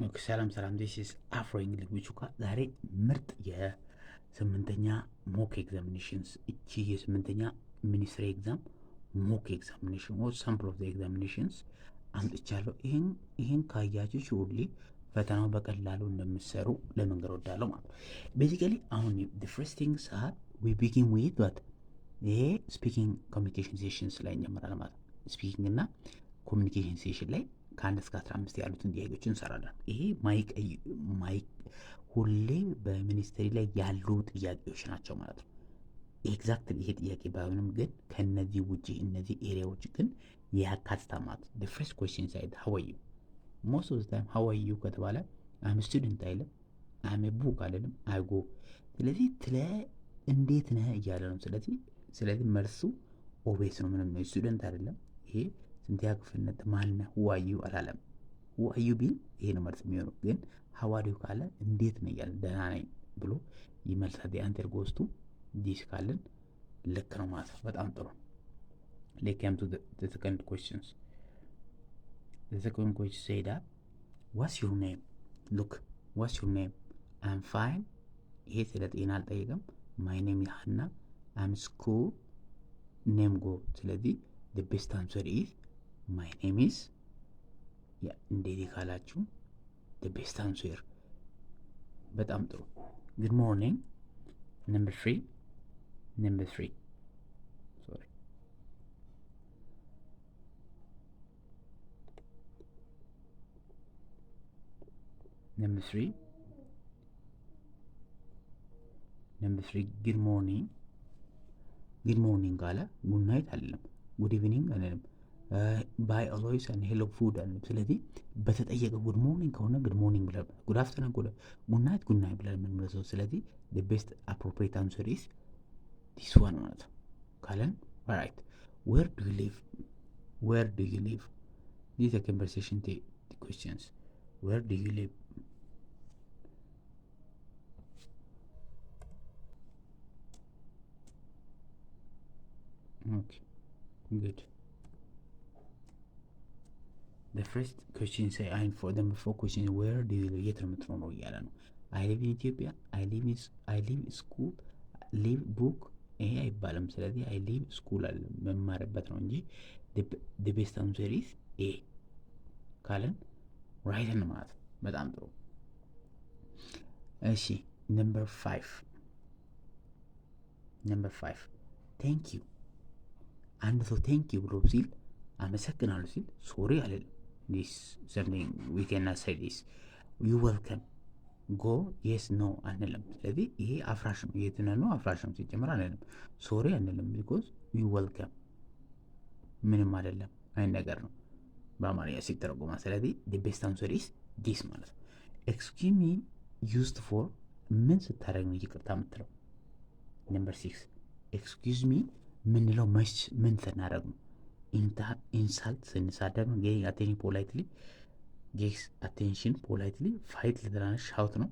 ሰላም ዲስ ኢዝ አፍሮ እንግሊሽ ዊቹካ ዛሬ ምርጥ የስምንተኛ ሞክ ኤግዛሚኔሽንስ እቺ የስምንተኛ ሚኒስትሪ ኤግዛም ሞክ ኤግዛሚኔሽን ኦ ሳምፕል ኦፍ ዘ ኤግዛሚኔሽንስ አምጥቻለሁ። ይህን ካያችሁ ሹርሊ ፈተናው በቀላሉ እንደምትሰሩ ለመንገር ወዳለሁ ማለት ነው። ቤዚካሊ አሁን the first things are we begin with what ይሄ ስፒኪንግ ኮሚኒኬሽን ሴሽንስ ላይ እንጀምራለን ማለት ነው። ስፒኪንግ እና ኮሚኒኬሽን ሴሽን ላይ ከ1 እስከ 15 ያሉትን ጥያቄዎችን እንሰራለን። ይሄ ማይክ ሁሌ በሚኒስትሪ ላይ ያሉ ጥያቄዎች ናቸው ማለት ነው። ኤግዛክትሊ ይሄ ጥያቄ ባይሆንም ግን ከነዚህ ውጪ እነዚህ ኤሪያዎች ግን ያካትታል ማለት ነው። the first question said how are you most of the time how are you ከተባለ I'm a student አይልም፣ I'm a book አይልም፣ I go። ስለዚህ እንዴት ነህ እያለ ነው። ስለዚህ መልሱ ኦቤስ ነው። ምንም ነው ስቱደንት አይደለም። ይሄ ስንተኛ ክፍልነት ማነህ who are you አላለም። who are you ቢል ይሄ ነው መልስ የሚሆነው። ግን how are you ካለ እንዴት ነህ እያለ ደህና ነኝ ብሎ ይመልሳል። the answer goes to this ካለን ልክ ነው ማለት ነው። በጣም ጥሩ። let's come to the second questions. The second question say that what's your name? look what's your name? I'm fine። ይሄ ስለ ጤና አልጠየቀም። my name is Hannah I'm school name go። ስለዚህ the best answer is my name is እንደዚህ ካላችሁ the best answer። በጣም ጥሩ። good morning number 3 sorry number 3 good morning ካለ ጉድ ናይት አይደለም፣ ጉድ ኢቭኒንግ አይደለም፣ ባይ ኦሎይስ and hello food አይደለም። ስለዚህ በተጠየቀ ጉድ ሞርኒንግ ከሆነ ጉድ ሞርኒንግ ብለን ጉድ አፍተርኑን ጉድ ናይት ብለን የምንመልሰው። ስለዚህ the best appropriate answer is this one ማለት ነው ካለን alright where do you live these are conversation questions. where do you live? okay good. the first question say for them before question where do you live የት ነው የምትኖረው እያለ ነው። I live in Ethiopia I live school live book ይሄ አይባልም። ስለዚህ I live school አለ መማርበት ነው እንጂ the best answer is A ካለን right ነው ማለት ነው። በጣም ጥሩ። እሺ number 5 thank you አንድ ሰው ቴንክ ዩ ብሎ ሲል አመሰግናለሁ ሲል ሶሪ አልልም። this something we cannot say this you welcome go yes no አንልም። ስለዚህ ይሄ አፍራሽ ነው። የትነ ነው አፍራሽ ነው ሲጀምር አንልም። ሶሪ አንልም because you welcome ምንም አይደለም አይን ነገር ነው በአማርኛ ሲተረጎማ። ስለዚህ the best answer is this ማለት ነው። excuse me used for ምን ስታደርግ ነው ይቅርታ የምትለው? number 6 excuse me ምንለው መች ምን ስናደርግ ነው? ኢንሳልት ስንሳደብ ነው። ጌቲንግ አቴንሽን ፖላይትሊ ጌትስ አቴንሽን ፖላይትሊ ፋይት ልትራንሽ ሻውት ነው።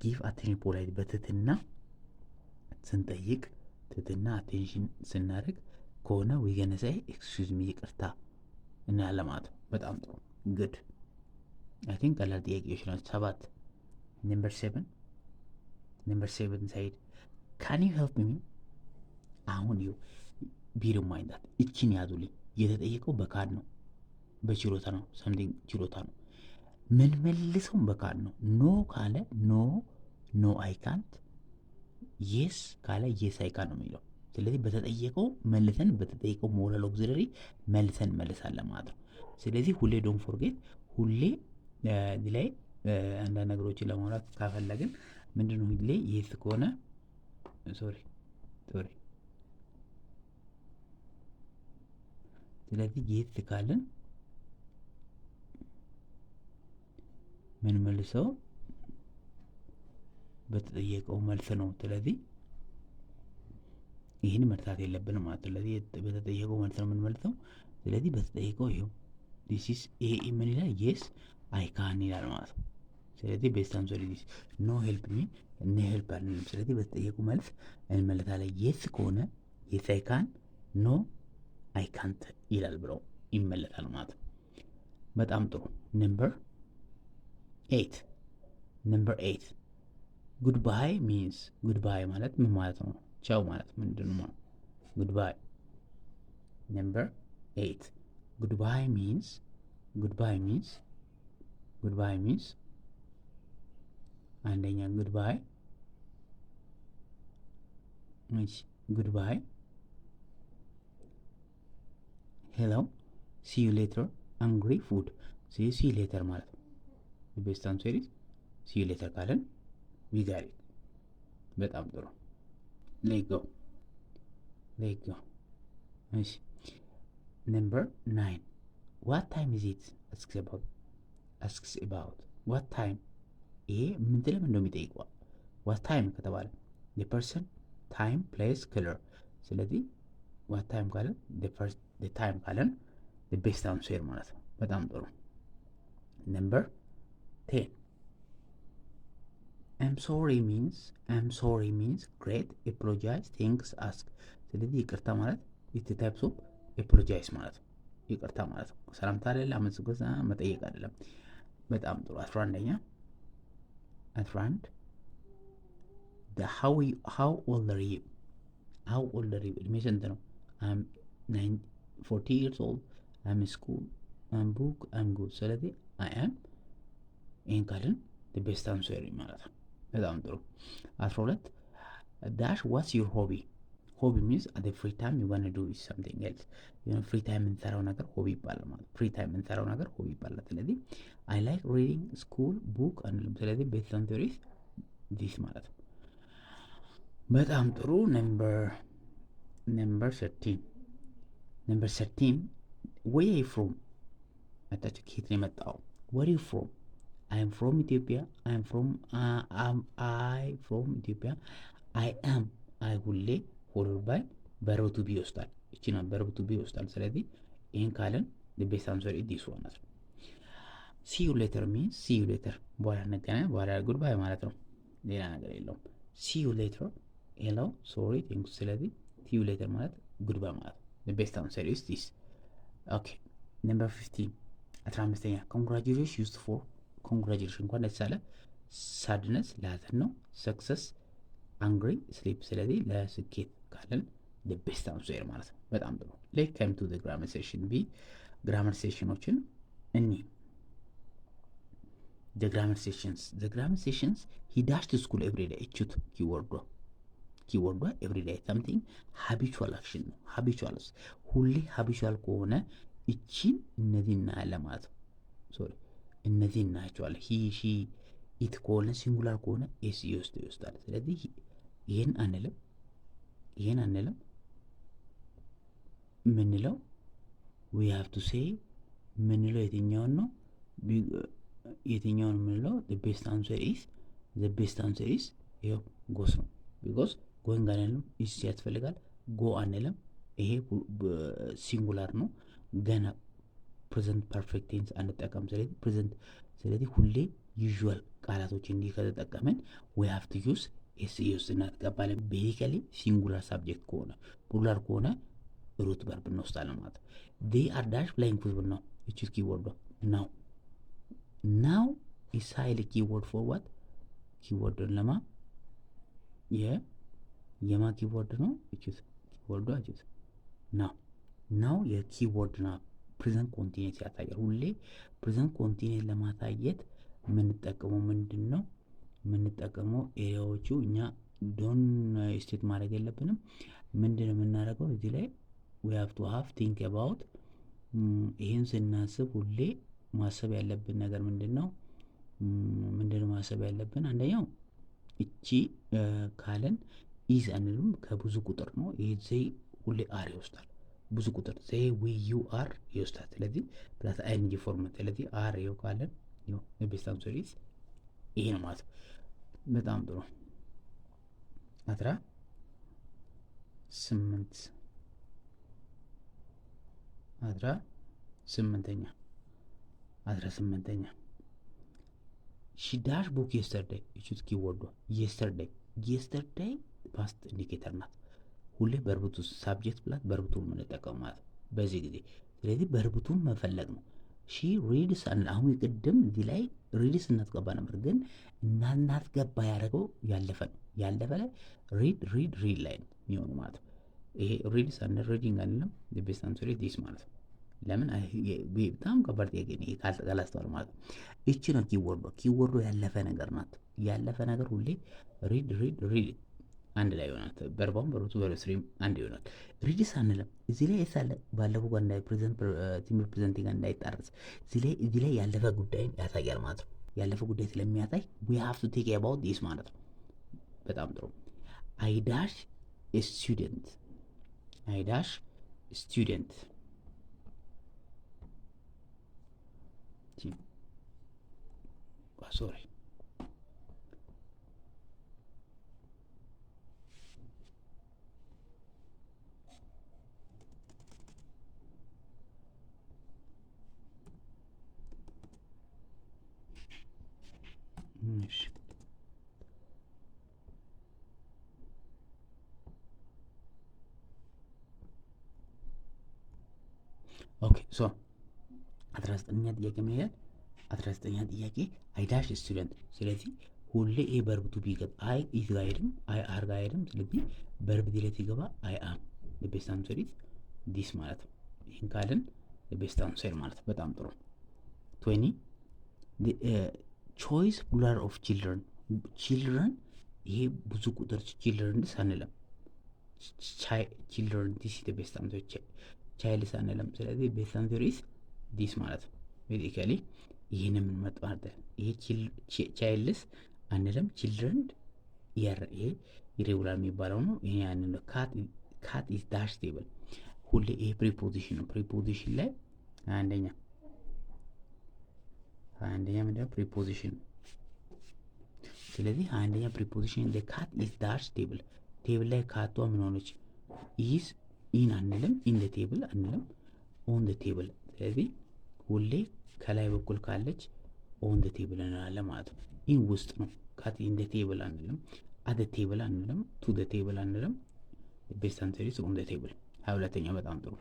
ጊቭ አቴንሽን ፖላይት በትህትና ስንጠይቅ ትህትና አቴንሽን ስናደርግ ከሆነ ዊገነሳይ ኤክስኪውዝ ሚ ይቅርታ እናያለን ማለት ነው። በጣም ጥሩ ግድ አይ ቲንክ ቀላል ጥያቄዎች ናቸው። 7 number 7 ሳይድ ካን ዩ ሄልፕ ሚ አሁን ቢር ማይንዳት እቺን ያዙልኝ። የተጠየቀው በካድ ነው በችሎታ ነው ሰምቲንግ ችሎታ ነው። ምን መልሰው በካድ ነው። ኖ ካለ ኖ አይ ካንት፣ የስ ካለ የስ አይ ካንት ነው የሚለው። ስለዚህ በተጠየቀው መልሰን በተጠየቀው ሞራል ኦክሲለሪ መልሰን መልሳለን ማለት ነው። ስለዚህ ሁሌ ዶንት ፎርጌት ሁሌ ላይ አንዳንድ ነገሮችን ለማውራት ካፈለግን ምንድነው ሁሌ የስ ከሆነ ሶሪ ስለዚህ የት ካልን ምን መልሰው በተጠየቀው መልስ ነው። ስለዚህ ይህን መርሳት የለብንም ማለት ነው። ስለዚህ በተጠየቀው መልስ ነው ምን መልሰው። ስለዚህ በተጠየቀው ይኸው this is a ምን ይላል yes I can ይላል ማለት ነው። ስለዚህ ቤስት አንሰር is no help me no help አንልም። ስለዚህ በተጠየቀው መልስ እንመልሳለን። yes ከሆነ yes I can no I can't ይላል ብለው ይመለሳል ማለት ነው። በጣም ጥሩ። ነምበር 8 ነምበር 8 ጉድባይ ሚንስ ጉድባይ ማለት ምን ማለት ነው? ቻው ማለት ምንድን ነው? ጉድባይ ነምበር 8 ጉድባይ ሚንስ አንደኛ ጉድባይ ጉድባይ ሄሎ ሲ ዩ ሌተር አንግሪ ፉድ ሲ ዩ ሌተር ማለት ነው። ቤስት አንሰር ኢዝ ሲ ዩ ሌተር ካለን ዊ ጋት ኢት። በጣም ጥሩ ሌት ጎ እሺ ነምበር 9 ዋት ታይም ኢዝ ኢት አስክስ አባውት ዋት ታይም ይሄ ምንድን ነው የሚጠይቀው? ዋት ታይም ከተባለ የፐርሰን ታይም ፕሌስ ክለር። ስለዚህ ዋት ታይም ካለን ታይም ካለን ቤስት አንሰር ማለት ነው። በጣም ጥሩ ነምበር 10 I'm sorry means great apologize thanks ask። ስለዚህ ይቅርታ ማለት ኢት ታይፕስ ኦፍ apologize ማለት ነው። ይቅርታ ማለት ነው። ሰላምታ አይደለም፣ አመጽገዛ መጠየቅ አይደለም። በጣም ጥሩ 11ኛ 11 how old are you እድሜ ስንት ነው? I'm 40 years old I'm in school I'm book I'm good። ስለዚህ I am ይህን ካልን ቤስት አንሰር ማለት ነው። በጣም ጥሩ 12 ዳሽ ዋትስ ዩር ሆቢ ሚንስ አት ፍሪ ታይም ዩ ዋና ዱ ሰምቲንግ ኤልስ። ፍሪ ታይም የምንሰራው ነገር ሆቢ ይባላል ማለት ፍሪ ታይም የምንሰራው ነገር ሆቢ ይባላል። ስለዚህ አይ ላይክ ሪዲንግ ስኩል ቡክ አንልም። ስለዚህ ቤስት አንሰር ኢዝ ዲስ ማለት ነው። በጣም ጥሩ ነምበር 13 ዌር አር ዩ ፍሮም መጣችሁ ከየት ነው የመጣው? ዌር አር ዩ ፍሮም I'm from Ethiopia. I from Ethiopia. I am ሁሌ ፎሎድ ባይ verb to be ይወስዳል። እቺና verb to be ይወስዳል። ስለዚህ ይሄን ካለን the best answer is this one ነው። see you later means see you later በኋላ እንገናኝ፣ በኋላ goodbye ማለት ነው። ሌላ ነገር የለውም። see you later hello sorry thank you። ስለዚህ see you later ማለት goodbye ማለት ነው። the best answer is this okay number 15 15ኛ congratulations used for ኮንግራጁሌሽን እንኳን ደስ አለ። ሳድነስ ለሀዘን ነው። ሰክሰስ አንግሪ ስሊፕ። ስለዚህ ለስኬት ካለን ቤስት አንሰር ማለት ነው። በጣም ጥሩ ሌት ካም ቱ ግራመር ሴሽን ቢ ግራመር ሴሽኖችን እኒ ግራመር ሴሽንስ ሂ ዳሽ ቱ ስኩል ኤቭሪ ዴይ። እቹት ኪወርዷ ኤቭሪ ዴይ ሳምቲንግ ሃቢቹዋል አክሽን ነው። ሃቢቹዋልስ ሁሌ ሃቢቹዋል ከሆነ እቺን እነዚህ እናያለን ማለት ነው። ሶሪ እነዚህ እናያቸዋለን። ሂ ሺ ኢት ከሆነ ሲንጉላር ከሆነ ኤስ ይወስዳል። ስለዚህ ይሄን አንልም ምንለው ዊ ሃቭ ቱ ሴይ ምንለው የትኛውን ነው? የትኛውን ምንለው ቤስት አንሰር ኢዝ ይኸው ጎስ ነው። ቢኮዝ ጎይንግ አንልም፣ ኢስ ያስፈልጋል። ጎ አንልም፣ ይሄ ሲንጉላር ነው። ገና ፕሬዘንት ፐርፌክት ቴንስ አንጠቀም። ስለዚህ ሁሌ ዩዥዋል ቃላቶች እንዲህ ከተጠቀምን ዊ ሃቭ ቱ ዩዝ ኤስ እናስገባለን። ቤዚካሊ ሲንጉላር ሳብጀክት ከሆነ ፕሉራል ከሆነ ሩት ቨርብ እንወስዳለን ማለት ነው። ዴይ አር ዳሽ ፕላይንግ ፉትቦል ነው። እቺ ኪወርዷ ናው ኢስ ሃይሊ ኪወርድ ፎር ዋት ኪወርድን ለማ የማ ኪወርድ ነው። እቺ ኪወርዷ ናው የኪወርድ ነው። ፕሬዘንት ኮንቲኒየስ ያሳያል። ሁሌ ፕሬዘንት ኮንቲኒየስ ለማሳየት የምንጠቀመው ምንድን ነው? የምንጠቀመው ኤሪያዎቹ እኛ ዶን ስቴት ማድረግ የለብንም። ምንድን ነው የምናደርገው እዚህ ላይ we have to have think about ይህን ስናስብ ሁሌ ማሰብ ያለብን ነገር ምንድን ነው ማሰብ ያለብን? አንደኛው እቺ ካለን ኢዝ አንልም፣ ከብዙ ቁጥር ነው። ይሄ ዘይ ሁሌ አር ይወስዳል። ብዙ ቁጥር ዘይ ዊ ዩ አር ይወስዳል። ስለዚህ ፕላስ አይኤንጂ ፎርም። ስለዚህ አር ይው ካለን ቤስት አንሰር ኢዝ ይሄ ነው ማለት ነው። በጣም ጥሩ 18ኛ ሺ ዳሽ ቡክ የስተርዴይ። እቺ ኪወርዷ የስተርዴይ ፓስት ኢንዲኬተር ናት። ሁሌ በርብቱ ሳብጀክት ብላት በርብቱን የምንጠቀመው ማለት በዚህ ጊዜ። ስለዚህ በርብቱን መፈለግ ነው። ሺ ሪድስ አሁን ቅድም እዚህ ላይ ሪድስ እናስገባ ነበር፣ ግን እናስገባ ያደረገው ያለፈ ነው። ያለፈ ላይ ሪድ ላይ ነው የሚሆኑ ማለት ነው። ይሄ ሪድስ አን ሪዲንግ አይደለም። ቤስት አንሰር ዲስ ማለት ነው። ለምን በጣም ከባድ ጥያቄ ነው ካላስተዋል ማለት ነው። እቺ ነው ኪወርዶ ያለፈ ነገር ናት። ያለፈ ነገር ሁሌ ሪድ አንድ ላይ ይሆናል። በርባም በሩቱ በስሪም አንድ ይሆናል። ሪድስ አንለም እዚህ ላይ ሳለ ባለፈው ጋር እንዳይ ሲምፕል ፕሬዘንት ጋር እንዳይጣረስ እዚህ ላይ ያለፈ ጉዳይን ያሳያል ማለት ነው። ያለፈ ጉዳይ ስለሚያሳይ we have to take about this ማለት ነው። በጣም ጥሩ። I dash a student sorry ኦኬ ሶ 19ኛ ጥያቄ ምን ይላል? 19ኛ ጥያቄ አይ ዳሽ ስቱደንት። ስለዚህ ሁሌ ይሄ በርብ ቱ ቢ ገባ አይ ኢዝ ጋር አይሄድም፣ አይ አር ጋር አይሄድም። ስለዚህ በርብ ዲ ላይ ሲገባ አይ አም ቤስት አንሰር ኢዝ ዲስ ማለት ነው። ይህን ካልን ቤስት አንሰር ማለት በጣም ጥሩ። 20 ቾይስ ፕሉራል ኦፍ ቺልድረን ይሄ ብዙ ቁጥር ቺልድረን ሳንለም ቺልድረን ዲስ ኢዝ ቤስት አንሰር ቻይልድ ሳንለም። ስለዚህ ቤስት አንሰር ኢዝ ዲስ ማለት ነው። ቤዚካሊ ይህን የምንመጣለን ይሄ ቻይልድስ አንለም ቺልድረን ይሄ ኢሬጉላር የሚባለው ነው። ይሄ ያንን ካት ኢዝ ዳሽ ቴብል ሁሌ ይሄ ፕሪፖዚሽን ነው። ፕሪፖዚሽን ላይ አንደኛ ምንድነው ፕሪፖዚሽን። ስለዚህ አንደኛ ፕሪፖዚሽን the cat is dash ቴብል ላይ ካቷ ምን ሆነች? is in አንልም in the table አንልም on the table። ስለዚህ ሁሌ ከላይ በኩል ካለች on the table እንላለን ማለት ነው። in ውስጥ ነው። cat in the table አንልም፣ at the table አንልም፣ to the table አንልም። best answer is on the table። 22ኛ በጣም ጥሩ።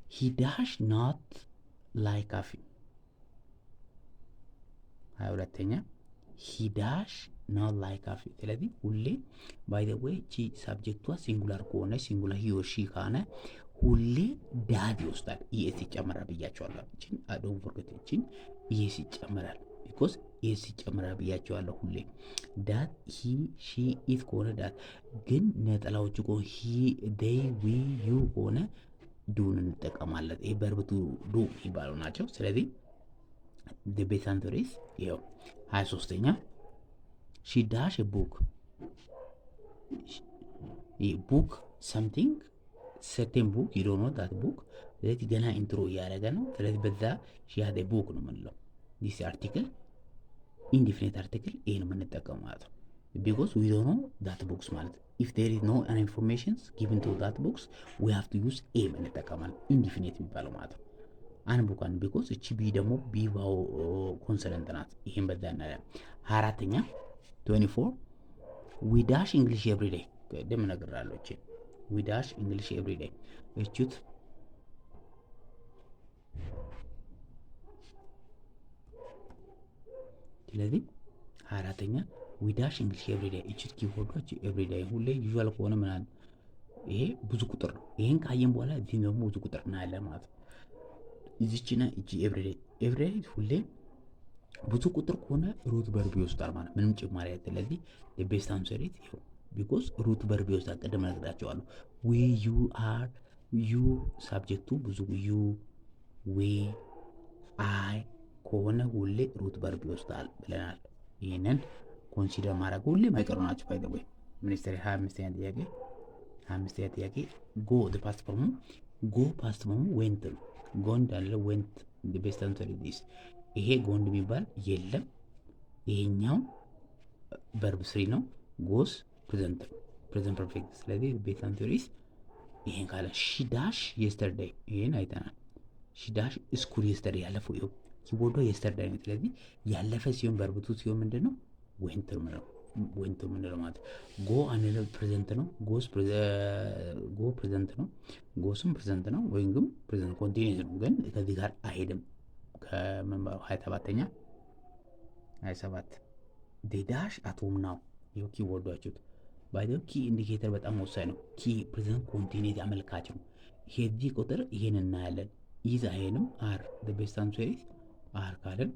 he dash not like coffee 22ኛ he dash not like coffee። ስለዚህ ሁሌ by the way እቺ ሳብጀክቷ ሲንጉላር ከሆነ ሲንጉላር he or she ካነ ሁሌ ዳት ይወስዳል። ኢኤስ ይጨመራል ብያቸዋለሁ። እቺን ዶንት ፎርጌት እቺን ኢኤስ ይጨመራል ቢኮዝ ኢኤስ ይጨመራል ብያቸዋለሁ። ሁሌ ዳት ሂ ሺ ኢት ከሆነ ዳት፣ ግን ነጠላዎቹ ከሆነ ሂ ዴይ ዊ ዩ ከሆነ ዱን እንጠቀማለን። ይሄ በርብቱ ዱ የሚባሉ ናቸው። ስለዚህ ቤት አንተሪስ ይኸው 23ኛ ሺ ዳሽ ቡክ ቡክ ሰምቲንግ ሰርቴን ቡክ ዩ ዶንት ኖ ዳት ቡክ። ስለዚህ ገና ኢንትሮ እያደረገ ነው። ስለዚህ በዛ ሺ ሃድ ቡክ ነው የምንለው። ዲስ አርቲክል ኢንዲፊኒት አርቲክል ይሄን የምንጠቀመው ማለት ነው። ቢኮዝ ዊ ዶንት ኖ ዳት ቡክስ ማለት ኢፍ ዴር ኢዝ ኖ ኢንፎርሜሽንስ ጊቭን ቱ ዳት ቡክስ ዊ ሃቭ ቱ ዩዝ ኤ እንጠቀማለን። ኢንዲፊኒት የሚባለው ማለት ነው። አንቡካን ቢኮዝ እቺ ቢ ደግሞ ቢ ቫው ኮንሰነንት ናት። ይሄን በዛ እናያለን። 24ኛ 24 ዊ ዳሽ እንግሊሽ ኤቭሪ ዴይ ቅድም እነግርሃለሁ። እቺ ዊ ዳሽ እንግሊሽ ኤቭሪ ዴይ እቹት ስለዚህ 24ኛ ዊ ዳሽ እንግሊሽ ኤቭሪ ዴይ እቺት ኪወርዶች ኤቭሪ ዴይ ሁሌ ዩዥዋል ከሆነ ምናምን ይሄ ብዙ ቁጥር ነው። ይሄን ካየን በኋላ እዚህ ደግሞ ብዙ ቁጥር እናያለን ማለት ነው። እዚችና እቺ ኤቭሪዴይ ሁሌ ብዙ ቁጥር ከሆነ ሩት ቨርብ ይወስዳል ማለት ምንም ጭማሪ አይደለም። ስለዚህ ቤስት አንሰር ኢት ይሄው ቢኮዝ ሩት ቨርብ ይወስዳል። ቀደም ነግራቸዋለሁ። ዊ ዩ አር ዩ ሳብጀክቱ ብዙ ዩ ዊ አይ ከሆነ ሁሌ ሩት ቨርብ ይወስዳል ብለናል። ይሄንን ኮንሲደር ማድረግ ሁሌ ማይቀሩ ናቸው። ባይ ዘ ወይ ሚኒስትሪ 25ኛ ጥያቄ ጎ ዘ ፓስት ፎርሙ ጎ ፓስት ፎርሙ ዌንት ነው። ጎንድ አለ ዌንት ቤስት አንሰር ዲስ። ይሄ ጎንድ የሚባል የለም። ይሄኛው ቨርብ ስሪ ነው። ጎስ ፕሬዘንት ፐርፌክት። ስለዚህ ቤስት አንሰር ዲስ ይሄን ካለ ሺ ዳሽ የስተርዴይ ይሄን አይተናል። ሺ ዳሽ ስኩል የስተርዴይ ያለፈው ይኸው ኪቦርዷ የስተርዴይ ነው። ስለዚህ ያለፈ ሲሆን ቨርብ ቱ ሲሆን ምንድነው ዌንት ነው ማለት ጎ አንለ ፕሬዘንት ነው። ጎ ፕሬዘንት ነው። ጎስም ፕሬዘንት ነው ወይም ግን ፕሬዘንት ኮንቲኒየስ ነው፣ ግን ከዚህ ጋር አይሄድም። ከመንበሩ 27ኛ 27 they dash at home now ይኸው ኪወርዳችሁት ባይዘው ኪ ኢንዲኬተር በጣም ወሳኝ ነው። ኪ ፕሬዘንት ኮንቲኒቲ አመልካች ነው። የዚህ ቁጥር ይሄን እናያለን። ኢዝ አይንም አር the best answer is አር ካልን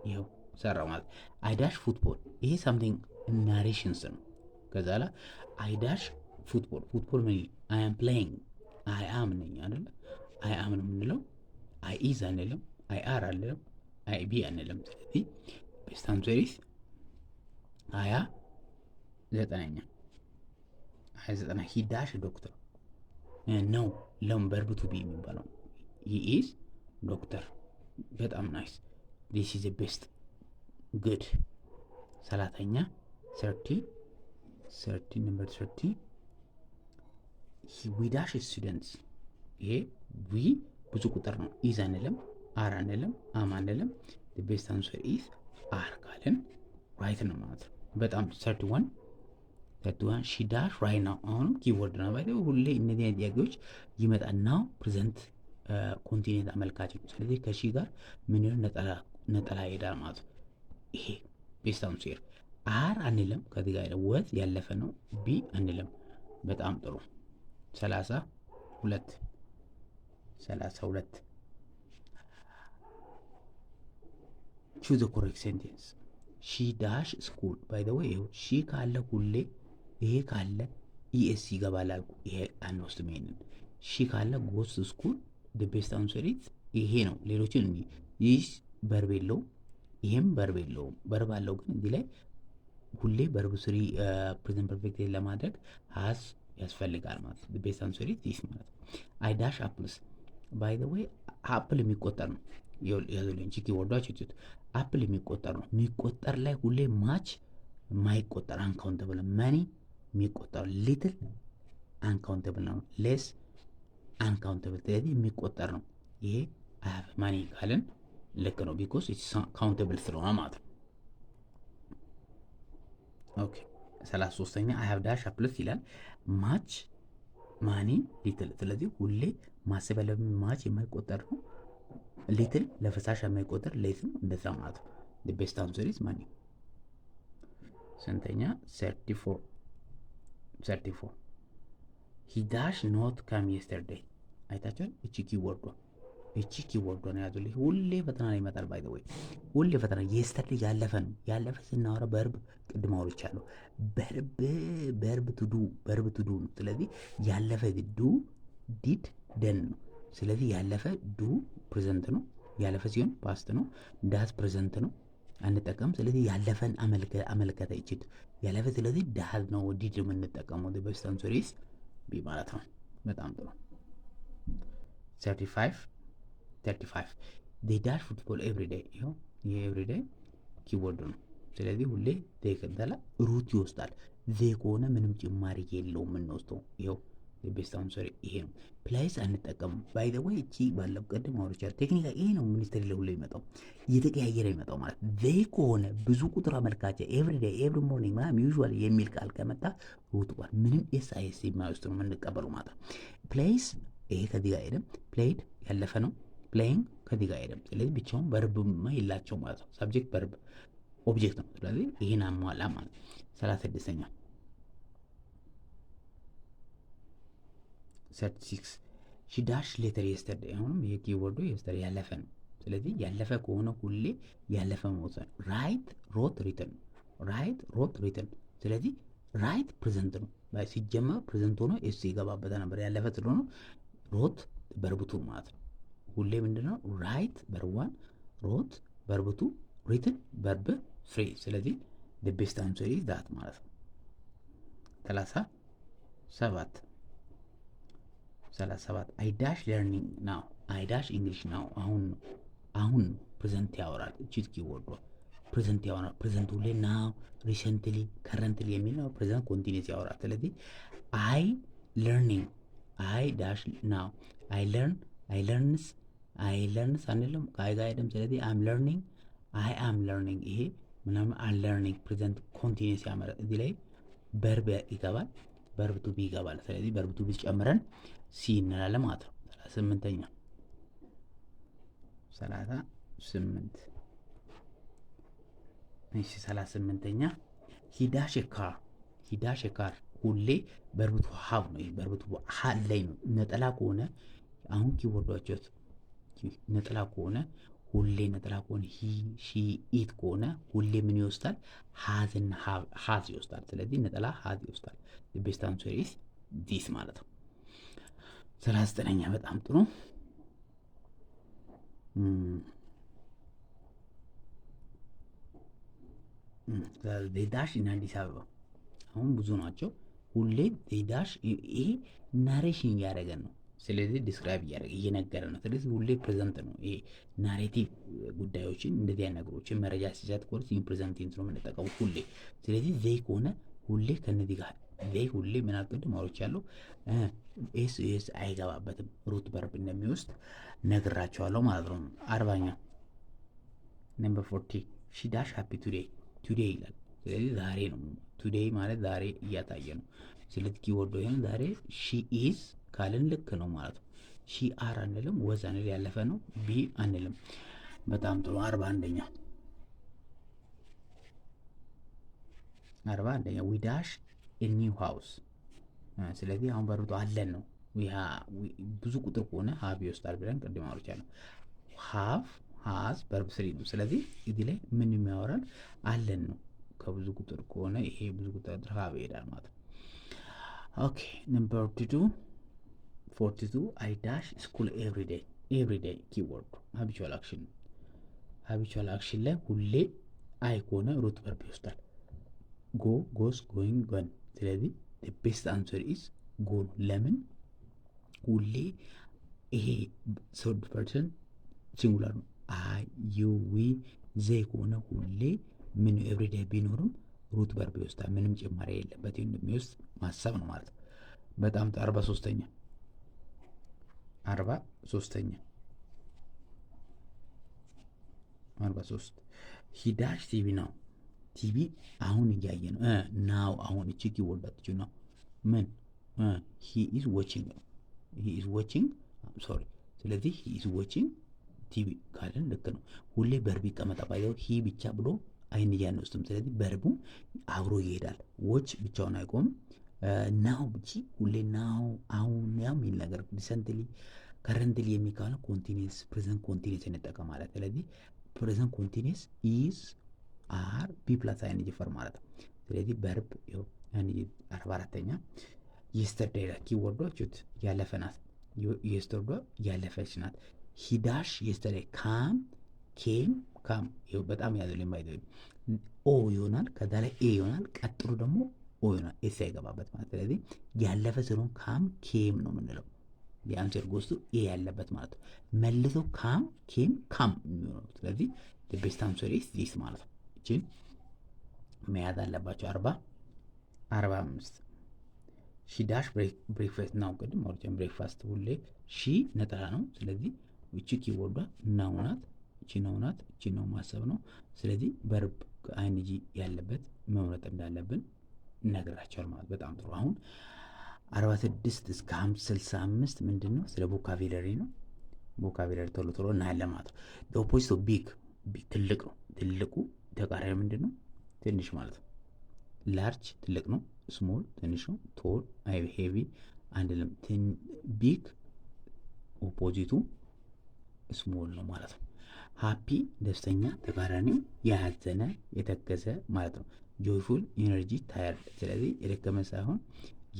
ይኸው ሰራ ማለት አይ ዳሽ ፉትቦል ይሄ ሳምቲንግ ናሬሽንስ ነው። ከዛ ላይ አይ ዳሽ ፉትቦል ምን አይ አም ፕሌይንግ አይ አም ነኝ አይደል? አይ አም ነው የምንለው። አይ ኢዝ አንልም፣ አይ አር አንልም፣ አይ ቢ አንልም። ስለዚህ ቤስት አንሰር ኢዝ 29ኛ 29 ሂ ዳሽ ዶክተር ነው ለም ቨርብ ቱ ቢ የሚባለው ሂ ኢዝ ዶክተር። በጣም ናይስ ዲስ ኢዝ ቤስት ጉድ። 30ኛ 30 ነምበር 30 ዊ ዳሽ ስቱደንትስ ይሄ ዊ ብዙ ቁጥር ነው። ኢዝ አንልም፣ አር አንልም፣ አም አንልም። ቤስት አንሰር ኢዝ አር ካልን ራይት ነው ማለት ነው። በጣም 31 ሺ ዳሽ ራይት ነው። አሁንም ኪወርድ ነው ባይ ሁሌ እነዚህ አይነት ጥያቄዎች ይመጣና ፕሬዘንት ኮንቲኔንት አመልካች ነው። ስለዚህ ከሺ ጋር ምን ይሆን ነጠላ ይሄዳል ማለት ነው። ይሄ ቤስት አንሰር አር አንልም፣ ከዚህ ጋር ወዝ ያለፈ ነው። ቢ አንልም። በጣም ጥሩ 32 choose the correct sentence ሺ ዳሽ ስኩል ባይ ዘ ወይ ይኸው ሺ ካለ ሁሌ ይሄ ካለ ኢኤስ ይገባል አልኩ። ይሄ አንወስድም። ይሄንን ሺ ካለ ጎስ ስኩል the best answer is ይሄ ነው። ሌሎችን ይህ በርብ የለውም፣ ይሄም በርብ የለውም። በርብ አለው ግን እዚህ ላይ ሁሌ በርብ ስሪ ፕሬዘንት ፐርፌክት ለማድረግ ሃዝ ያስፈልጋል ማለት ነው። the best answer is this ማለት ነው። አይ ዳሽ አፕልስ ባይ ዘ ወይ አፕል የሚቆጠር ነው። ያዙልኝ ቺኪ ወርዳችሁ ይቱት አፕል የሚቆጠር ነው። የሚቆጠር ላይ ሁሌ ማች ማይቆጠር አንካውንተብል ማኒ የሚቆጠር ሊትል አንካውንተብል ነው። ሌስ አንካውንተብል ስለዚህ የሚቆጠር ነው። ይሄ አይ ሃቭ ማኒ ካልን ልክ ነው ቢኮዝ ኢትስ ካውንተብል ስለሆነ ማለት ነው። ኦኬ 33ኛ አይ ሃቭ ዳሽ አፕልስ ይላል። ማች ማኒ ሊትል ስለዚህ ሁሌ ማሰብ ያለብን ማች የማይቆጠር ነው። ሊትል ለፈሳሽ የማይቆጠር ሌት ነው። እንደዛ ማለት ነው። the best answer is money። ስንተኛ 34 he dash not come yesterday አይታችኋል። እቺ ኪወርዷ ነው ያዙልኝ። ሁሌ ፈተና ላይ ይመጣል። ባይ ዘ ወይ ሁሌ ፈተና yesterday ያለፈ ነው። ያለፈ ስናወራ በርብ ቅድም አውርቻለሁ። በርብ ቱ ዱ ነው። ስለዚህ ያለፈ ዱ ዲድ ደን ነው። ስለዚህ ያለፈ ዱ ፕሬዘንት ነው። ያለፈ ሲሆን ፓስት ነው። ዳስ ፕሬዘንት ነው አንጠቀም። ስለዚህ ያለፈን አመልከተ ይችል ያለፈ ስለዚህ ዳዝ ነው ዲድ የምንጠቀመው። the best answer is ቢ ማለት ነው። በጣም ጥሩ 35 they dash football every day ይኸው ይሄ every day ኪወርድ ነው። ስለዚህ ሁሌ they ከተላ ሩት ይወስዳል። they ከሆነ ምንም ጭማሪ የለውም የምንወስደው ይኸው ቤስት አንሰር ይሄ ነው። ፕሌስ አንጠቀምም። ባይ ዘ ወይ እቺ ባለው ቀደም አውርቻለሁ። ቴክኒካ ይሄ ነው። ሚኒስትሪ ለሁሉ ይመጣው እየተቀያየረ ይመጣው ማለት ዘይ ከሆነ ብዙ ቁጥር አመልካቸ ኤቭሪ ዴይ ኤቭሪ ሞርኒንግ ማለት ዩዥዋሊ የሚል ቃል ከመጣ ሩት ጋር ምንም ኤስአይኤስ የማይወስድ ነው የምንቀበለው ማለት ነው። ፕሌስ ይሄ ከዚህ ጋር አይደለም። ፕሌይድ ያለፈ ነው። ፕሌይንግ ከዚህ ጋር አይደለም። ስለዚህ ብቻውን በርብማ የላቸው ማለት ነው። ሳብጀክት በርብ ኦብጀክት ነው። ስለዚህ ይሄን አሟላ ማለት 36ኛ 36 ሺ ዳሽ ሌተር የስተርዴ አሁንም ይሄ ኪወርዱ የስተር ያለፈ ነው። ስለዚህ ያለፈ ከሆነ ሁሌ ያለፈ መውሰድ ራይት ሮት ሪተን ስለዚህ ራይት ፕሬዘንት ነው። ሲጀመር ፕሬዘንት ሆኖ ኤስ ይገባበታ ነበር። ያለፈ ስለሆነ ሮት በርብቱ ማለት ነው። ሁሌ ምንድነው ራይት በርዋን ሮት በርብቱ ሪትን በርብ ፍሪ። ስለዚህ the best answer is that ማለት ነው። 37 አይ ዳሽ ለርኒንግ ናው አይ ዳሽ እንግሊሽ ናው አሁን ፕሬዘንት ያወራል። እቺት ኪወርድ ፕሬዘንት ያወራል። ፕሬዘንት ሁሌ ናው ሪሰንትሊ ከረንትሊ የሚል ነው። ፕሬዘንት ኮንቲኒዩስ ያወራል። ስለዚህ አይ ለርኒንግ አይ ዳሽ ናው አይ ለርንስ አንልም ከአይ ጋር አይደለም። ስለዚህ አይ አም ለርኒንግ ይሄ ምናምን አም ለርኒንግ ፕሬዘንት ኮንቲኒዩስ ያመራል። እዚህ ላይ በርብ ይገባል። በርብ ቱ ቢ ይገባል። ስለዚህ በርብ ቱ ቢ ጨምረን ሲ እንላለን ማለት ነው። 38ኛ 8 እሺ 38ኛ ሂዳሽ ካር ሂዳሽ ካር ሁሌ በርብቱ ሀብ ነው። በርብቱ ሀ ላይ ነው። ነጠላ ከሆነ አሁን ኪወርዷቸው ነጠላ ከሆነ ሁሌ ነጠላ ከሆነ ሂ ሺ ኢት ከሆነ ሁሌ ምን ይወስዳል? ሀዝና ሀዝ ይወስዳል። ስለዚህ ነጠላ ሀዝ ይወስዳል። ቤስት አንሰር ኢዝ ዲስ ማለት ነው። 39ኛ በጣም ጥሩ ዳሽ እና አዲስ አበባ አሁን ብዙ ናቸው። ሁሌ ዳሽ ይሄ ናሬሽን እያደረገን ነው። ስለዚህ ዲስክራይብ እያደረገ እየነገረ ነው። ስለዚህ ሁሌ ፕሬዘንት ነው። ይሄ ናሬቲቭ ጉዳዮችን እንደዚህ አይነት ነገሮችን መረጃ ሲሰጥ ኮርስ ፕሬዘንት ቴንስ ነው የምንጠቀሙት ሁሌ። ስለዚህ ዘይ ከሆነ ሁሌ ከነዚህ ጋር ዘይ ሁሌ ምን አልቀድም አውሮች ያለው ኤስ አይገባበትም ሩት በርብ እንደሚወስድ ነግራቸዋለሁ ማለት ነው። 40ኛ ነምበር 40 ሺ ዳሽ ሃፒ ቱዴይ ቱዴይ ይላል። ስለዚህ ዛሬ ነው። ቱዴይ ማለት ዛሬ እያታየ ነው። ስለዚህ ኪወርዶ ይሄን ዛሬ ሺ ኢዝ ካልን ልክ ነው ማለት ነው። ሺ አር አንልም፣ ወዝ አንል ያለፈ ነው። ቢ አንልም። በጣም ጥሩ 41ኛ 41ኛ ዊ ዳሽ ኤ ኒው ሃውስ። ስለዚህ አሁን በርብቶ አለን ነው። ብዙ ቁጥር ከሆነ ሀብ ይወስዳል ብለን ቅድም አውርቻለሁ። ሀቭ ሀዝ በርብ ስሪ ነው። ስለዚህ እዚህ ላይ ምን የሚያወራል? አለን ነው። ከብዙ ቁጥር ከሆነ ይሄ ብዙ ቁጥር ሀብ ይሄዳል ማለት ነው። ኦኬ ነምበር 42 አይ ዳሽ ስኩል ኤቭሪዴይ ኪወርድ ሀቢቹዋል አክሽን ነው። ሀቢቹዋል አክሽን ላይ ሁሌ አይ ከሆነ ሩት በርብ ይወስዳል። ጎ ጎስ ጎይንግ ጎን። ስለዚህ ቤስት አንሰር ኢዝ ጎ ነው። ለምን ሁሌ ይሄ ሰርድ ፐርሰን ሲንጉላር ነው። አይ ዩ ዊ ዘይ ከሆነ ሁሌ ምን ኤቭሪዴይ ቢኖርም ሩት በርብ ይወስዳል። ምንም ጭማሪ የለበት እንደሚወስድ ማሰብ ነው ማለት ነው። በጣም 43ኛ 43 ሂዳሽ ቲቪ ነው። ቲቪ አሁን እያየ ነው። ናው አሁን እቺ ኪወርዳችሁ ነው። ምን ሂ ኢዝ ዋቺንግ ሶሪ። ስለዚህ ሂ ኢዝ ዋቺንግ ቲቪ ካለን ልክ ነው። ሁሌ በርብ ይቀመጣ ባይዘው ሂ ብቻ ብሎ አይን እያንወስድም። ስለዚህ በርቡ አብሮ ይሄዳል። ዎች ብቻውን አይቆምም። ናው ብቻ ሁሌ ናው አሁን ያው የሚል ነገር ሪሰንትሊ ከረንትሊ የሚባለው ኮንቲኒየስ ፕሬዘንት ኮንቲኒየስ እንጠቀም ማለት። ስለዚህ ፕሬዘንት ኮንቲኒየስ ኢዝ አር ቢ ፕላስ አይኤንጂ ፎርም ማለት ነው። ስለዚህ በርብ ይኸው 44ኛ የስተርዴይ ኪወርዶቹት ያለፈ ናት። የስተርዶ ያለፈች ናት። ሂዳሽ የስተርዴይ ካም ኬም ካም ይኸው በጣም ያዘልኝ ባይዘው ኦ ይሆናል። ከዛ ላይ ኤ ይሆናል። ቀጥሎ ደግሞ ኦ ይሆናል። ኤስ አይገባበት ማለት። ስለዚህ ያለፈ ስለሆነ ካም ኬም ነው የምንለው። የአንሰር ጎስቱ ኤ ያለበት ማለት ነው። መልሶ ካም ኬም ካም የሚሆነው። ስለዚህ ቤስት አንሰር ኢዝ ዚስ ማለት ነው። እቺን መያዝ አለባቸው። 45 ሺ ዳሽ ብሬክፋስት ነው። ቅድም ወርጀን ብሬክፋስት ሁሌ ሺ ነጠላ ነው። ስለዚህ እቺ ኪወርዷ ናው ናት። እቺ ነው ናት። እቺ ነው ማሰብ ነው። ስለዚህ በርብ አይንጂ ያለበት መምረጥ እንዳለብን እነግራቸዋል ማለት በጣም ጥሩ። አሁን 46 እስከ 65 ምንድን ነው? ስለ ቮካቡላሪ ነው። ቮካቡላሪ ቶሎ ቶሎ እናያለን ማለት ነው። ኦፖዚት ኦፍ ቢግ ትልቅ ነው። ትልቁ ተቃራኒ ምንድን ነው? ትንሽ ማለት ነው። ላርጅ ትልቅ ነው። ስሞል ትንሽ ነው። ቶል ሄቪ አንድልም። ቢግ ኦፖዚቱ ስሞል ነው ማለት ነው። ሃፒ ደስተኛ፣ ተቃራኒው ያዘነ የተከዘ ማለት ነው። ጆይፉል ኢነርጂ ታየርድ። ስለዚህ የደከመ ሳይሆን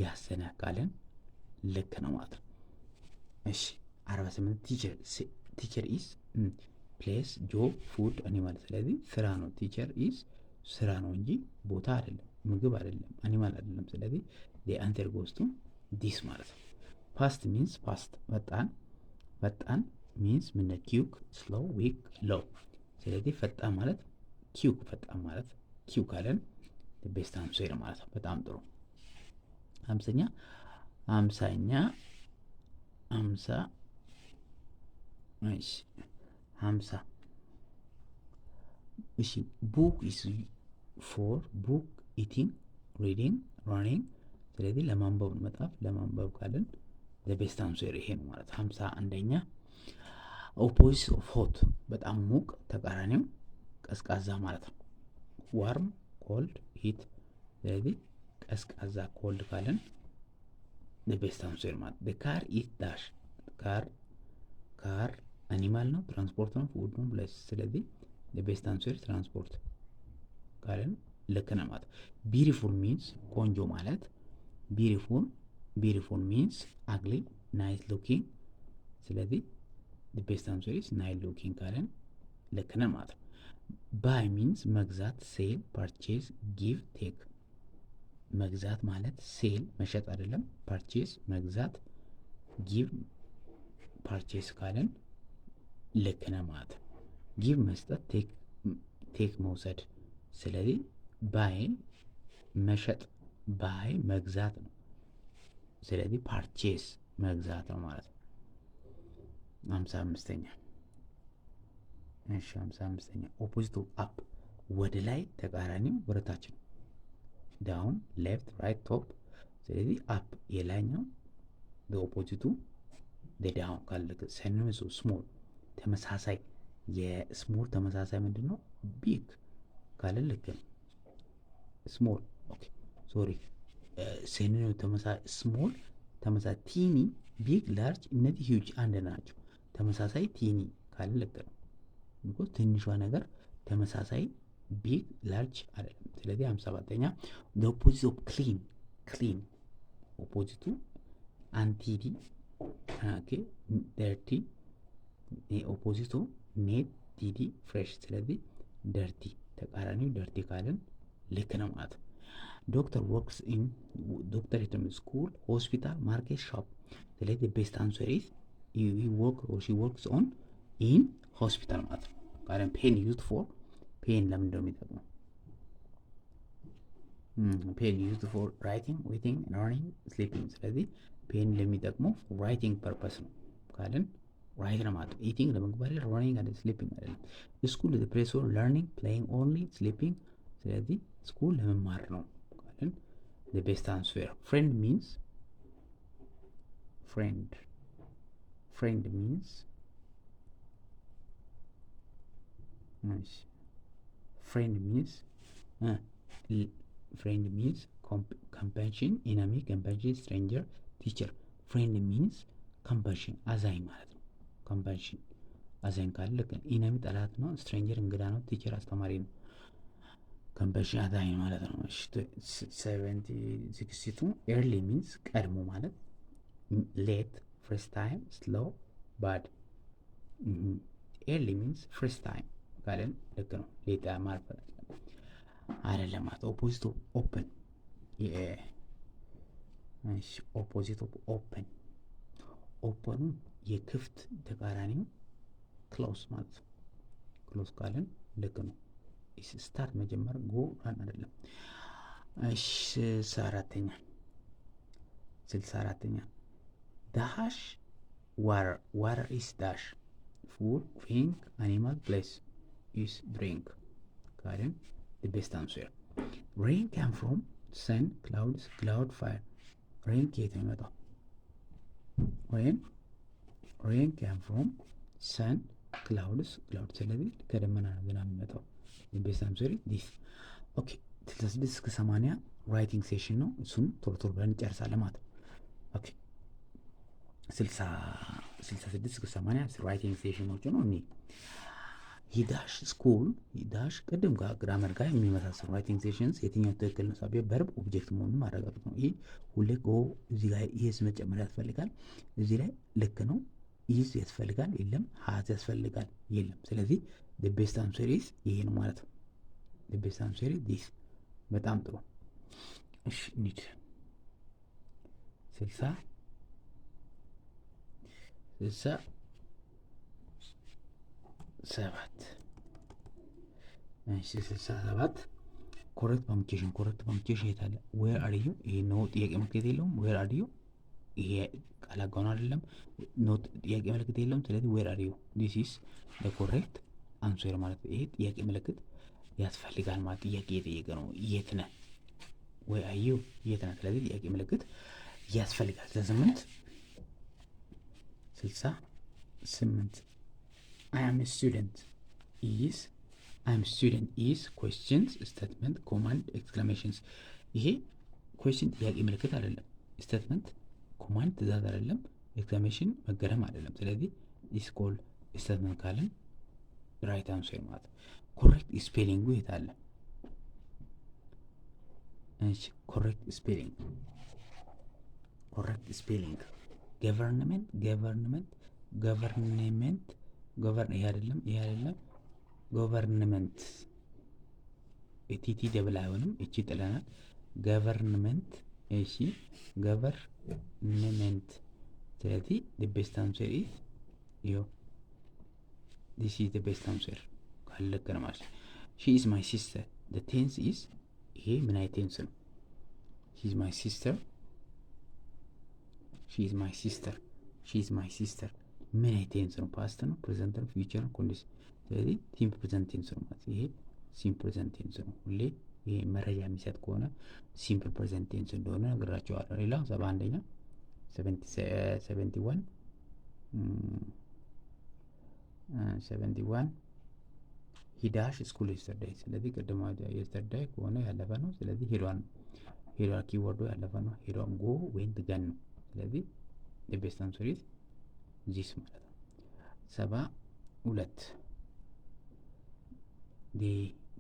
ያዘነ ካለን ልክ ነው ማለት ነው። እሺ 48 ቲቸር ኢዝ ፕሌስ ጆብ ፉድ አኒማል። ስለዚህ ስራ ነው። ቲቸር ኢዝ ስራ ነው እንጂ ቦታ አይደለም፣ ምግብ አይደለም፣ አኒማል አይደለም። ስለዚህ አንተር ጎስቱ ዲስ ማለት ነው። ፓስት ሚንስ ፓስት ፈጣን ሚንስ ምን ኪውክ ስሎ ዊክ ሎው። ስለዚህ ፈጣን ማለት ኪውክ ፈጣን ማለት ኪው ካለን ቤስት አንሰር ማለት ነው። በጣም ጥሩ። 50ኛ እሺ ቡክ ኢዝ ፎር ቡክ ኢቲንግ ሪዲንግ ራኒንግ። ስለዚህ ለማንበብ መጣፍ ለማንበብ ካለን ቤስት አንሰር ይሄ ነው ማለት 51ኛ ኦፖዚት ኦፍ ሆት በጣም ሙቅ ተቃራኒው ቀዝቃዛ ማለት ነው። ዋርም ኮልድ ሂት። ስለዚህ ቀዝቃዛ ኮልድ ካለን ቤስት አንሰር ማለት ካር ኢት ዳሽ ካር አኒማል ነው፣ ትራንስፖርት ነው፣ ፉድ ነው ብለስ። ስለዚህ ቤስት አንሰር ትራንስፖርት ካለን ልክ ነው ማለት። ቢዩቲፉል ሚንስ ቆንጆ ማለት ቢዩቲፉል ሚንስ አግሊ ናይስ ሉኪንግ። ስለዚህ ቤስት አንሰር ኢዝ ናይስ ሉኪንግ ካለን ልክ ነው ማለት። ባይ ሚንስ መግዛት፣ ሴል ፐርቼዝ ጊቭ ቴክ። መግዛት ማለት ሴል መሸጥ አይደለም፣ ፐርቼዝ መግዛት፣ ጊቭ ፐርቼዝ ካለን ልክ ነው ማለት። ጊቭ መስጠት፣ ቴክ መውሰድ። ስለዚህ ባይ መሸጥ፣ ባይ መግዛት ነው። ስለዚህ ፐርቼዝ መግዛት ነው ማለት ነው። 55ኛ እሺ 55ኛ ኦፖዚት ኦፍ አፕ ወደ ላይ ተቃራኒው ወደ ታች ነው። ዳውን ሌፍት ራይት ቶፕ። ስለዚህ አፕ የላይኛው ኦፖዚቱ ዳውን ካለ ሰንሱ ስሞል ተመሳሳይ የስሞል ተመሳሳይ ምንድን ነው ቢግ ካለ ልክ ነው። ስሞል ኦኬ ሶሪ ሰንኑ ተመሳሳይ ስሞል ተመሳሳይ ቲኒ ቢግ ላርጅ እነዚህ ሂውጅ አንድ ናቸው። ተመሳሳይ ቲኒ ካለ ልክ ነው። ቢኮዝ ትንሿ ነገር ተመሳሳይ ቢግ ላርጅ አይደለም። ስለዚህ 57ኛ the opposite of clean ኦፖዚቱ አንቲዲ ኦኬ ደርቲ ኦፖዚቱ ኔት ዲዲ ፍሬሽ። ስለዚህ ደርቲ ተቃራኒው ደርቲ ካለን ልክ ነው ማለት ነው። ዶክተር ወርክስ ኢን ዶክተር ኢን ስኩል ሆስፒታል ማርኬት ሾፕ። ስለዚህ ቤስት አንሰር ኢዝ he work or she works on in hospital ማለት ነው። ካለን ፔን ዩዝድ ፎር ፔን ለምንድን ነው የሚጠቅመው? ፔን ዩዝድ ፎር ራይቲንግ ዌቲንግ ለርኒንግ ስሊፒንግ። ስለዚህ ፔን ለሚጠቅመው ራይቲንግ ፐርፐስ ነው ካለን ራይት ነው ማለት ነው። ኢቲንግ ለመግባር ረኒንግ አይደለም፣ ስሊፒንግ አይደለም። ስኩል ዘ ፕሌስ ፎር ለርኒንግ ፕሌይንግ ኦንሊ ስሊፒንግ። ስለዚህ ስኩል ለመማር ነው ካለን ዘ ቤስት አንስዌር። ፍሬንድ ሚንስ ፍሬንድ ሚንስ compassion enemy compassion stranger teacher። ፍሬንድ ሚንስ compassion አዛኝ ማለት ነው። compassion አዛኝ ካለ ልክ ነው። ኢነሚ ጠላት ነው። ስትሬንጀር እንግዳ ነው። ቲቸር አስተማሪ ነው። compassion አዛኝ ማለት ነው። 62 early means ቀድሞ ማለት late first time slow bad። early means first time ካለን ልክ ነው። ሌት ማለት አይደለም ማለት። ኦፖዚት ኦፍ ኦፕን ኦፖዚት ኦፍ ኦፕን ኦፕኑ የክፍት ተቃራኒው ክሎዝ ማለት ነው። ክሎዝ ካለን ልክ ነው። ስታርት መጀመር ጎ ራን አይደለም። 64ኛ ዳሽ ዋተር ኢስ ዳሽ ፉድ ድሪንክ አኒማል ፕሌስ ኢስ ድሪንክ ካለን the best answer። rain came from sun clouds cloud fire። rain ከየት ነው የሚመጣው? rain came from sun clouds cloud። ስለዚህ ከደመና ነው ዝናብ የሚመጣው። the best answer this። ኦኬ 66 እስከ 80 ራይቲንግ ሴሽን ነው። እሱም ቶሎ ቶሎ ብለን እንጨርሳለን ማለት ነው። ኦኬ 66 እስከ 80 ራይቲንግ ሴሽኖች ነው። እኔ ሂዳሽ ስኩል ሂዳሽ ቅድም ጋር ግራመር ጋር የሚመሳሰሉ ራይቲንግ ሴሽንስ የትኛው ትክክል ነው? ሳቢያ ቨርብ ኦብጀክት መሆኑን ማረጋገጥ ነው። ይሄ ሁሌ ጎ እዚህ ጋር ይሄስ መጨመር ያስፈልጋል። እዚህ ላይ ልክ ነው። ይሄስ ያስፈልጋል የለም። ሀዝ ያስፈልጋል የለም። ስለዚህ the best answer is ይሄ ነው ማለት ነው። the best answer is this። በጣም ጥሩ። እሺ እንሂድ 67 ኮሬክት ፓንክቹዌሽን የት አለ? ዌር አር ዩ። ይሄ ኖ ጥያቄ ምልክት የለውም። ዌር አር ዩ ይሄ ቃል አጋኖ አይደለም። ኖ ጥያቄ ምልክት የለውም። ስለዚህ ዌር አር ዩ ዲስ ኢዝ ዘ ኮሬክት አንሰር ማለት ነው። ይሄ ጥያቄ ምልክት ያስፈልጋል ማለት ጥያቄ እየጠየቀ ነው። የት ነህ? ዌር አር ዩ የት ነህ? ስለዚህ ጥያቄ ምልክት ያስፈልጋል። 68 አይ አም ስቱደንት ኢዝ አይ አም ስቱደንት ኢዝ ኩዌስችንስ ስቴትመንት ኮማንድ ኤክስክላሜሽንስ። ይሄ ኩዌስችን ጥያቄ ምልክት አይደለም። ስቴትመንት ኮማንድ ትእዛዝ አይደለም። ኤክስክላሜሽን መገረም አይደለም። ስለዚህ ኢስ ኮል ስቴትመንት ካለን ራይት አንሰር ማለት ነው። ኮሬክት ስፔሊንጉ የት አለ? እሺ ኮሬክት ስፔሊንግ ገቨርንመንት ይሄ አይደለም ገቨርንመንት ቲቲ ደብል አይሆንም። እቺ ጥለናል። ገቨርንመንት እሺ ገቨርንመንት። ስለዚህ the best answer is this is the best answer ካለከነ ማለት she is my sister the tense is ይሄ ምን አይነት ቴንስ ነው? she is my sister ምን አይነት ቴንስ ነው? ፓስት ነው፣ ፕሬዘንት ነው፣ ፊውቸር ነው፣ ኮንዲሽን። ስለዚህ ሲምፕል ፕሬዘንት ቴንስ ነው ማለት ይሄ ሲምፕል ፕሬዘንት ቴንስ ነው። ሁሌ ይሄ መረጃ የሚሰጥ ከሆነ ሲምፕል ፕሬዘንት ቴንስ እንደሆነ ነግራቸዋለሁ። ሌላ 71ኛ 71 he dash school yesterday። ስለዚህ ቅድም yesterday ከሆነ ያለፈ ነው። ስለዚህ ሄዷል ኪወርዱ ያለፈ ነው። ሄዷል ጎ ወይም ገን ነው። ስለዚህ the best answer is this ማለት ነው። 72 they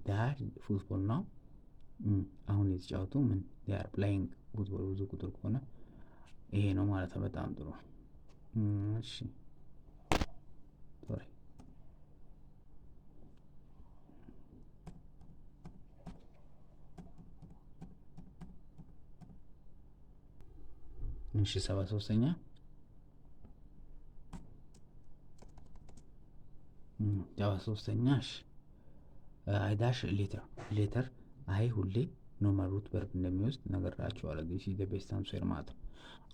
dash ፉትቦል ነው። አሁን የተጫወቱ ምን they are playing ፉትቦል ብዙ ቁጥር ከሆነ ይሄ ነው ማለት ነው። በጣም ጥሩ። እሺ ሶሪ እሺ 73ኛ አይ ዳሽ ሌተር አይ ሁሌ ኖርማል ሩት ቨርብ እንደሚወስድ ነገራችኋለሁ። ዲስ ኢዝ ዘ ቤስት አንሰር ማለት ነው።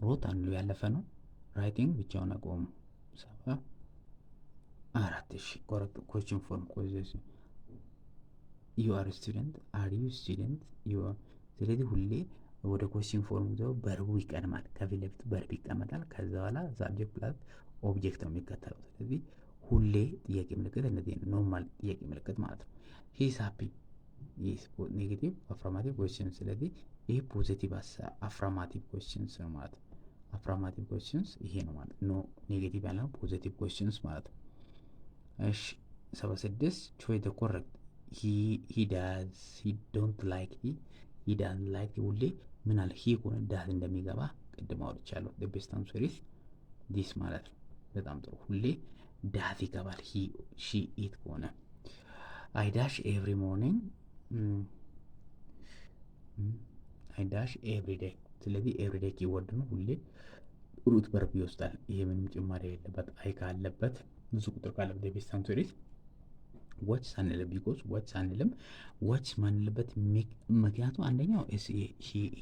ሩት አንዱ ያለፈ ነው። ራይቲንግ ብቻውን አቆሙ። 74 እሺ ኮሬክት ኮችን ፎርም ኮዜሽን ዩ አር ስቱደንት አር ዩ ስቱደንት ዩ አር። ስለዚህ ሁሌ ወደ ኮችን ፎርም ዘው በርቡ ይቀድማል። ከፊት ለፊት በርብ ይቀመጣል። ከዛ በኋላ ሳብጀክት ፕላስ ኦብጀክት ነው የሚከተለው። ስለዚህ ሁሌ ጥያቄ ምልክት እነዚህ ኖርማል ጥያቄ ምልክት ማለት ነው። ሂ ኢዝ ሃፒ ኔጌቲቭ አፍራማቲቭ ኩዌስችንስ። ስለዚህ ይሄ ፖዚቲቭ አፍራማቲቭ ኩዌስችንስ ነው ማለት ነው። አፍራማቲቭ ኩዌስችንስ ይሄ ነው ማለት ነው። ኔጌቲቭ ያለው ፖዚቲቭ ኩዌስችንስ ማለት ነው። እሺ 76 ቾይስ ዘ ኮሬክት ሂ ዶንት ላይክ ሂ ዳዝንት ላይክ ሁሌ ምን አለ ሂ ከሆነ ዳዝ እንደሚገባ ቅድም አውርቻለሁ። ዘ ቤስት አንሰር ኢዝ ዲስ ማለት ነው። በጣም ጥሩ ሁሌ ዳዝ ይገባል። ሂ ሺ ኢት ከሆነ አይ ዳሽ ኤቭሪ ሞርኒንግ አይ ዳሽ ኤቭሪ ዴይ። ስለዚህ ኤቭሪ ዴይ ኪወርድ ነው። ሁሌ ሩት ቨርብ ይወስዳል። ይሄ ምንም ጭማሪ የለበት። አይ ካለበት ብዙ ቁጥር ካለበት ቤስት አንሰር ኢዝ ዋች ሳንልም ቢኮዝ ዋች ሳንልም ዋች ማንልበት ምክንያቱም አንደኛው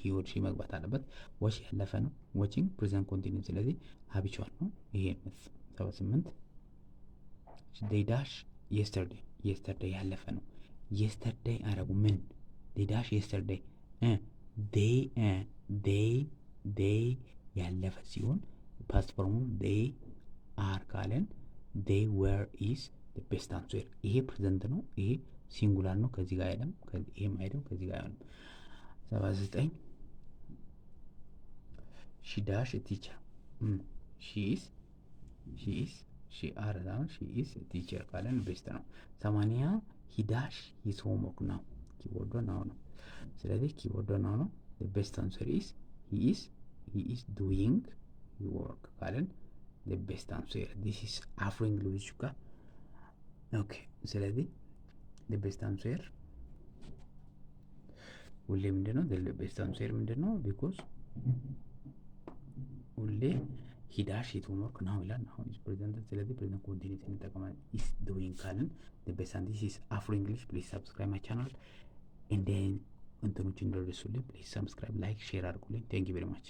ሂ ወድ ሺ መግባት አለበት። ዋች ያለፈ ነው። ዋቺንግ ፕሬዘንት ኮንቲኒው ስለዚህ ሀቢቹዋል ነው። ይሄ 78 they dash yesterday ያለፈ ነው። yesterday አረጉ ምን they dash yesterday they ያለፈ ሲሆን ፓስት ፎርሙ they are ካለን they were is the best answer። ይሄ ፕሬዘንት ነው። ይሄ ሲንጉላር ነው። ከዚህ ጋር አይደለም። ይሄም አይደለም። ከዚህ ጋር አይደለም። 79 she dash a teacher she are down she is a teacher ካለን ቤስት ነው። 80 he dash his homework now ኪወርዱ ነው። ስለዚህ ኪወርዱ ነው። the best answer is he is doing work ካለን the best answer this is offering ሉዊስካ ኦኬ። ስለዚህ the best answer ሁሌ ምንድነው? the best answer ምንድነው? because ሁሌ he dash his homework now ይላል። አሁን is present ስለዚህ present continuous እንጠቀማለን። is doing ካልን the best and this is Afro English please subscribe my channel and then እንትኖች እንደደረሱልኝ please subscribe like share አድርጉልኝ። thank you very much